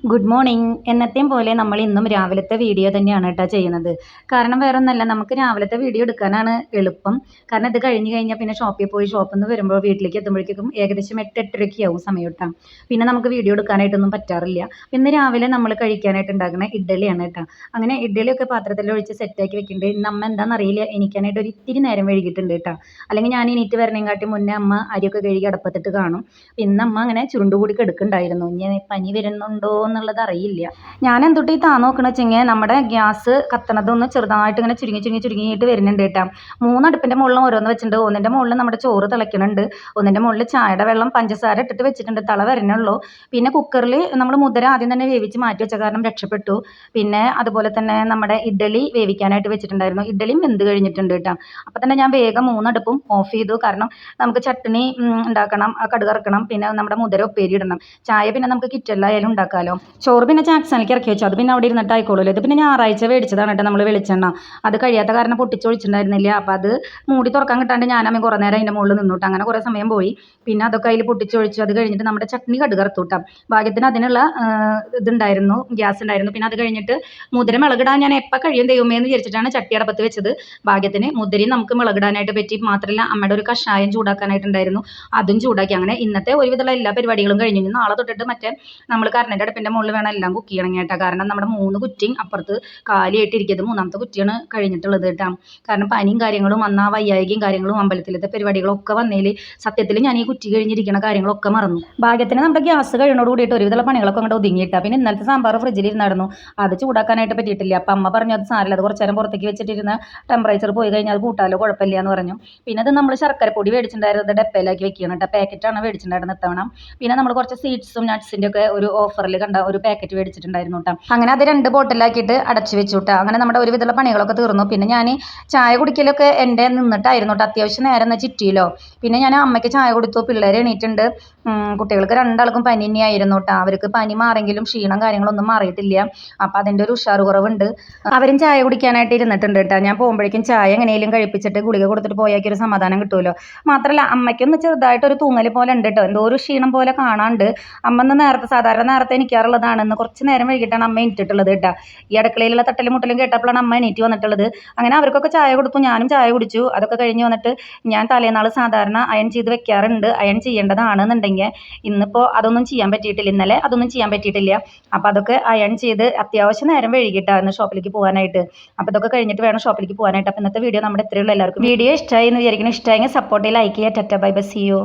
Good morning. എന്നത്തെയും പോലെ നമ്മൾ ഇന്നും രാവിലത്തെ വീഡിയോ തന്നെയാണ് കേട്ടോ ചെയ്യുന്നത്. കാരണം വേറെ ഒന്നല്ല, നമുക്ക് രാവിലത്തെ വീഡിയോ എടുക്കാനാണ് എളുപ്പം. കാരണം ഇത് കഴിഞ്ഞ് കഴിഞ്ഞാൽ പിന്നെ ഷോപ്പിൽ പോയി ഷോപ്പിൽ നിന്ന് വരുമ്പോൾ വീട്ടിലേക്ക് എത്തുമ്പോഴേക്കും ഏകദേശം 8-8:30 ആവും സമയം കേട്ടോ. പിന്നെ നമുക്ക് വീഡിയോ എടുക്കാനായിട്ടൊന്നും പറ്റാറില്ല. ഇന്ന് രാവിലെ നമ്മൾ കഴിക്കാനായിട്ട് ഉണ്ടാക്കുന്ന ഇഡ്ഡലിയാണ് കേട്ടോ. അങ്ങനെ ഇഡ്ഡലിയൊക്കെ പാത്രത്തിൽ ഒഴിച്ച് സെറ്റാക്കി വെക്കുന്നുണ്ട്. ഇന്ന് അമ്മ എന്താണെന്നറിയില്ല, എണീക്കാനായിട്ട് ഒരു ഇത്തിരി നേരം വൈകിട്ടുണ്ട് കേട്ടോ. അല്ലെങ്കിൽ ഞാൻ എണീറ്റ് വരണേക്കാട്ടി മുന്നേ അമ്മ അരിയൊക്കെ കഴുകി അടപ്പത്തിട്ട് കാണും. ഇന്ന് അമ്മ അങ്ങനെ ചുരുണ്ടുകൂടി കിടക്കുന്നുണ്ടായിരുന്നു. ഇനി പനി വരുന്നുണ്ടോ എന്നുള്ളത് അറിയില്ല. ഞാൻ എന്തൊട്ട് ഈ താന്ന് നോക്കണ വെച്ചെങ്കിൽ നമ്മുടെ ഗ്യാസ് കത്തണതൊന്ന് ചെറുതായിട്ട് ഇങ്ങനെ ചുരുങ്ങിയിട്ട് വരുന്നുണ്ട് കേട്ടോ. 3 അടുപ്പിൻ്റെ മുകളിൽ ഓരോന്ന് വെച്ചിട്ടുണ്ട്. ഒന്നിൻ്റെ മുകളിൽ നമ്മുടെ ചോറ് തിളയ്ക്കുന്നുണ്ട്, ഒന്നിൻ്റെ മുകളിൽ ചായയുടെ വെള്ളം പഞ്ചസാര ഇട്ടിട്ട് വെച്ചിട്ടുണ്ട്, തള വരണുള്ളൂ. പിന്നെ കുക്കറിൽ നമ്മൾ മുതിര ആദ്യം തന്നെ വേവിച്ച് മാറ്റി വെച്ച കാരണം രക്ഷപ്പെട്ടു. പിന്നെ അതുപോലെ തന്നെ നമ്മുടെ ഇഡ്ഡലി വേവിക്കാനായിട്ട് വെച്ചിട്ടുണ്ടായിരുന്നു. ഇഡ്ഡലിയും വെന്ത് കഴിഞ്ഞിട്ടുണ്ട് കേട്ടോ. അപ്പോൾ തന്നെ ഞാൻ വേഗം 3 അടുപ്പും ഓഫ് ചെയ്തു. കാരണം നമുക്ക് ചട്നി ഉണ്ടാക്കണം, കടുക് ഇറക്കണം, പിന്നെ നമ്മുടെ മുതിര ഉപ്പേരി ഇടണം. ചായ പിന്നെ നമുക്ക് കിച്ചണിലായാലും ഉണ്ടാക്കാമല്ലോ. ചോറ് പിന്നെ ചാക്സാനിക്ക് ഇറക്കി വെച്ചു, അത് പിന്നെ അവിടെ ഇരുന്നിട്ട് ആയിക്കോളൂല്ലോ. ഇത് പിന്നെ ഞായറാഴ്ച മേടിച്ചതാണ് കേട്ടോ നമ്മൾ വെളിച്ചെണ്ണ. അത് കഴിയാത്ത കാരണം പൊട്ടിച്ചൊഴിച്ചിട്ടുണ്ടായിരുന്നില്ല. അപ്പോൾ അത് മൂടി തുറക്കാൻ കിട്ടാണ്ട് ഞാനമ്മ കുറേ നേരം അതിൻ്റെ മുകളിൽ നിന്നുട്ടോ. അങ്ങനെ കുറേ സമയം പോയി. പിന്നെ അതൊക്കെ അതിൽ പൊട്ടിച്ചൊഴിച്ചു. അത് കഴിഞ്ഞിട്ട് നമ്മുടെ ചട്നി കടുക് ഇറത്തു കേട്ടോ. ഭാഗ്യത്തിന് അതിനുള്ള ഇതുണ്ടായിരുന്നു, ഗ്യാസ് ഉണ്ടായിരുന്നു. പിന്നെ അത് കഴിഞ്ഞിട്ട് മുതിര മുളകിടാൻ ഞാൻ എപ്പോൾ കഴിയും ദൈവമേ എന്ന് വിചാരിച്ചിട്ടാണ് ചട്ടി അടപ്പത്ത് വെച്ചത്. ഭാഗ്യത്തിന് മുതിരയും നമുക്ക് മുളകിടാനായിട്ട് പറ്റി. മാത്രമല്ല അമ്മയുടെ ഒരു കഷായം ചൂടാക്കാനായിട്ടുണ്ടായിരുന്നു, അതും ചൂടാക്കി. അങ്ങനെ ഇന്നത്തെ ഒരുവിധമുള്ള എല്ലാ പരിപാടികളും കഴിഞ്ഞു. നാളെ തൊട്ടിട്ട് മറ്റേ നമ്മൾ കറണ്ടിൻ്റെ അടുപ്പിൻ്റെ മുകളിൽ വേണം എല്ലാം കുക്ക് ചെയ്യണം കേട്ടോ. കാരണം നമ്മുടെ 3 കുറ്റിയും അപ്പുറത്ത് കാലിയായിട്ടിരിക്കുന്നത്, 3ാമത്തെ കുറ്റിയാണ് കഴിഞ്ഞിട്ടുള്ളത് കേട്ടോ. കാരണം പനിയും കാര്യങ്ങളും വന്ന വയ്യായികയും കാര്യങ്ങളും അമ്പലത്തിലത്തെ പരിപാടികളൊക്കെ വന്നതിൽ സത്യത്തിൽ ഞാൻ ഈ കുറ്റി കഴിഞ്ഞിരിക്കുന്ന കാര്യങ്ങളൊക്കെ മറന്നു. ഭാഗ്യത്തിന് നമ്മുടെ ഗ്യാസ് കഴിയുന്നതോട് കൂടിയിട്ട് ഒരുവിധമുള്ള പണികളൊക്കെ അങ്ങോട്ട് ഒതുങ്ങിയിട്ടാണ്. പിന്നെ ഇന്നലത്തെ സാമ്പാർ ഫ്രിഡ്ജിലിരുന്നായിരുന്നു, അത് ചൂടാക്കാനായിട്ട് പറ്റിയിട്ടില്ല. അപ്പം അമ്മ പറഞ്ഞു അത് സാരില്ല, അത് കുറച്ച് നേരം പുറത്തേക്ക് വെച്ചിട്ടിരുന്ന ടെമ്പറേച്ചർ പോയി കഴിഞ്ഞാൽ അത് കൂട്ടാലോ, കുഴപ്പമില്ല എന്ന് പറഞ്ഞു. പിന്നെ അത് നമ്മൾ ശർക്കരപ്പൊടി മേടിച്ചിട്ടുണ്ടായിരുന്നത് ഡപ്പയിലാക്കി വെക്കുകയാണ് കേട്ടോ. പാക്കറ്റാണ് മേടിച്ചിട്ടുണ്ടായിരുന്നത് ഇത്തവണ. പിന്നെ നമ്മൾ കുറച്ച് സീഡ്സും നട്ട്സിൻ്റെ ഒക്കെ ഒരു ഓഫറിൽ കണ്ട ഒരു പാക്കറ്റ് മേടിച്ചിട്ടുണ്ടായിരുന്നു കേട്ടോ. അങ്ങനെ അത് 2 ബോട്ടിലാക്കിയിട്ട് അടച്ചു വെച്ചു കേട്ടോ. അങ്ങനെ നമ്മുടെ ഒരുവിധമുള്ള പണികളൊക്കെ തീർന്നു. പിന്നെ ഞാൻ ചായ കുടിക്കലൊക്കെ എൻ്റെ നിന്നിട്ടായിരുന്നു കേട്ടോ. അത്യാവശ്യം നേരം എന്നാൽ ചിറ്റിയില്ലോ. പിന്നെ ഞാൻ അമ്മയ്ക്ക് ചായ കൊടുത്തു. പിള്ളേർ എണീറ്റുണ്ട്. കുട്ടികൾക്ക് 2 ആൾക്കും പനി തന്നെയായിരുന്നു കേട്ടോ. അവർക്ക് പനി മാറിയെങ്കിലും ക്ഷീണം കാര്യങ്ങളൊന്നും മാറിയിട്ടില്ല. അപ്പോൾ അതിൻ്റെ ഒരു ഉഷാറ് കുറവുണ്ട്. അവരും ചായ കുടിക്കാനായിട്ട് ഇരുന്നിട്ടുണ്ട് കേട്ടോ. ഞാൻ പോകുമ്പോഴേക്കും ചായ എങ്ങനെയും കഴിപ്പിച്ചിട്ട് ഗുളിക കൊടുത്തിട്ട് പോയാക്കി ഒരു സമാധാനം കിട്ടുമല്ലോ. മാത്രമല്ല അമ്മയ്ക്കൊന്ന് ചെറുതായിട്ടൊരു തൂങ്ങൽ പോലെ ഉണ്ട് കേട്ടോ. എന്തോ ഒരു ക്ഷീണം പോലെ കാണാണ്ട്. അമ്മ ഇന്ന് സാധാരണ നേരത്തെ എണീക്കാറുള്ളതാണെന്ന് കുറച്ച് നേരം വൈകിട്ടാണ് അമ്മ എണീറ്റിട്ടുള്ളത് കേട്ടോ. ഈ അടുക്കളയിലുള്ള തട്ടലും മുട്ടലും കേട്ടപ്പോഴാണ് അമ്മ എണീറ്റ് വന്നിട്ടുള്ളത്. അങ്ങനെ അവർക്കൊക്കെ ചായ കൊടുത്തു, ഞാനും ചായ കുടിച്ചു. അതൊക്കെ കഴിഞ്ഞ് വന്നിട്ട് ഞാൻ തലേനാൾ സാധാരണ അയൺ ചെയ്ത് വെക്കാറുണ്ട്. അയൺ ചെയ്യേണ്ടതാണെന്നുണ്ടെങ്കിൽ ഇന്നിപ്പോൾ അതൊന്നും ചെയ്യാൻ പറ്റിയിട്ടില്ല. ഇന്നലെ അതൊന്നും ചെയ്യാൻ പറ്റിയിട്ടില്ല. അപ്പോൾ അതൊക്കെ അയൺ ചെയ്ത് അത്യാവശ്യം നേരം വൈകിട്ടാണ് ഷോപ്പിലേക്ക് പോകാനായിട്ട്. അപ്പോൾ ഇതൊക്കെ കഴിഞ്ഞിട്ട് വേണം ഷോപ്പിലേക്ക് പോകാനായിട്ട്. അപ്പോൾ ഇന്നത്തെ വീഡിയോ നമ്മുടെ ഇത്രയുള്ള എല്ലാവർക്കും വീഡിയോ ഇഷ്ടമായി എന്ന് വിചാരിക്കണം. ഇഷ്ടമായെങ്കിൽ സപ്പോർട്ട് ലൈക്ക് ചെയ്യുക. Tata bye bye, see U.